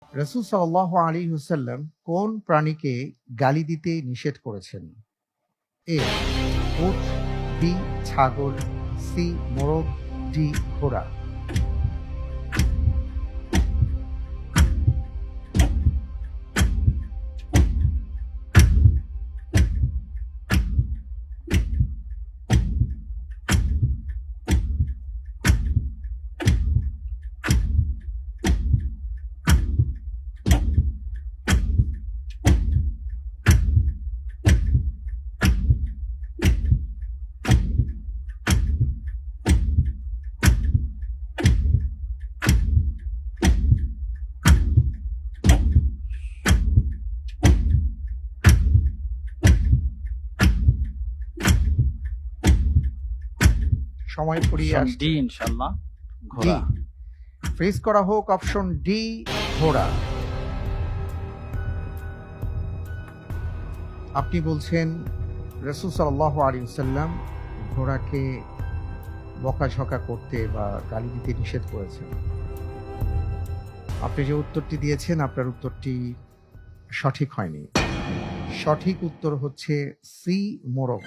রাসূল সাল্লাল্লাহু আলাইহি ওয়াসাল্লাম কোন প্রাণীকে গালি দিতে নিষেধ করেছেন? এ. উট, বি. ছাগল, সি. মোরগ, ডি. ঘোড়া। সময় ফুরিয়ে অপশন আসছে। ডি ইনশাআল্লাহ, ডি। ঘোড়া। ফ্রিজ করা হোক অপশন ডি, ঘোড়া। আপনি বলছেন রাসূল সাল্লাল্লাহু আলাইহি ওয়াসাল্লাম ঘোড়াকে বকাঝকা করতে বা গালি দিতে নিষেধ করেছেন। আপনি যে উত্তরটি দিয়েছেন আপনার উত্তরটি সঠিক হয়নি। সঠিক উত্তর হচ্ছে সি. মোরগ।